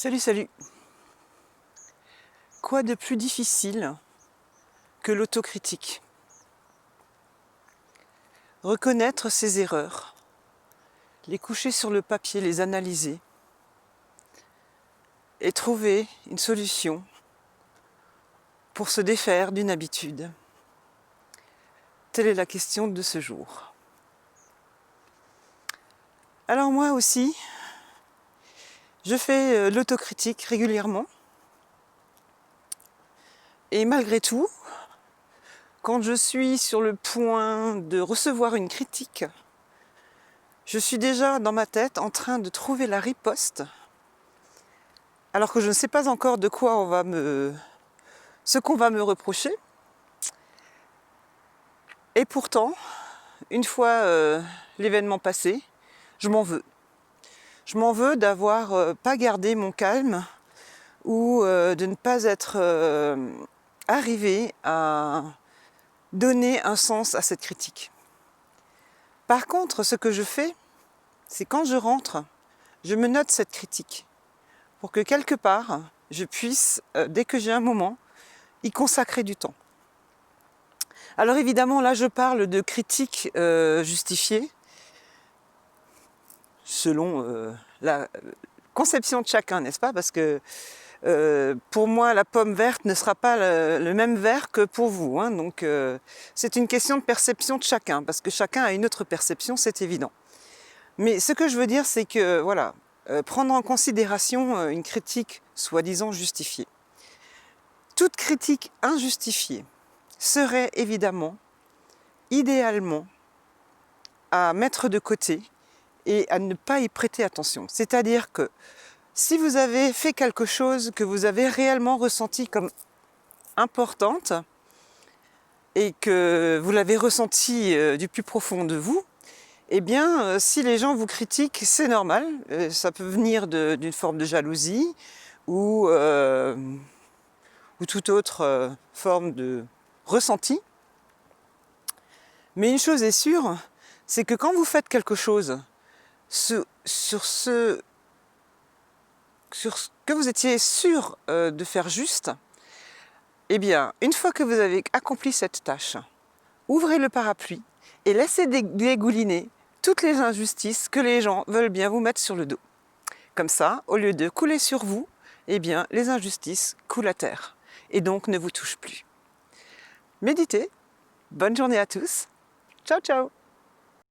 Salut, salut. Quoi de plus difficile que l'autocritique? Reconnaître ses erreurs, les coucher sur le papier, les analyser et trouver une solution pour se défaire d'une habitude. Telle est la question de ce jour. Alors moi aussi, je fais l'autocritique régulièrement. Et malgré tout, quand je suis sur le point de recevoir une critique, je suis déjà dans ma tête en train de trouver la riposte, alors que je ne sais pas encore de quoi ce qu'on va me reprocher. Et pourtant, une fois l'événement passé, je m'en veux. Je m'en veux d'avoir pas gardé mon calme ou de ne pas être arrivé à donner un sens à cette critique. Par contre, ce que je fais, c'est quand je rentre, je me note cette critique pour que quelque part, je puisse, dès que j'ai un moment, y consacrer du temps. Alors évidemment, là, je parle de critique justifiée, selon la conception de chacun, n'est-ce pas? Parce que pour moi, la pomme verte ne sera pas le même vert que pour vous, hein. Donc c'est une question de perception de chacun, parce que chacun a une autre perception, c'est évident. Mais ce que je veux dire, c'est que, voilà, prendre en considération une critique soi-disant justifiée. Toute critique injustifiée serait évidemment, idéalement, à mettre de côté et à ne pas y prêter attention. C'est-à-dire que si vous avez fait quelque chose que vous avez réellement ressenti comme importante et que vous l'avez ressenti du plus profond de vous, eh bien, si les gens vous critiquent, c'est normal. Ça peut venir d'une forme de jalousie ou toute autre forme de ressenti. Mais une chose est sûre, c'est que quand vous faites quelque chose sur ce que vous étiez sûr de faire juste, eh bien, une fois que vous avez accompli cette tâche, ouvrez le parapluie et laissez dégouliner toutes les injustices que les gens veulent bien vous mettre sur le dos. Comme ça, au lieu de couler sur vous, eh bien, les injustices coulent à terre et donc ne vous touchent plus. Méditez. Bonne journée à tous. Ciao, ciao.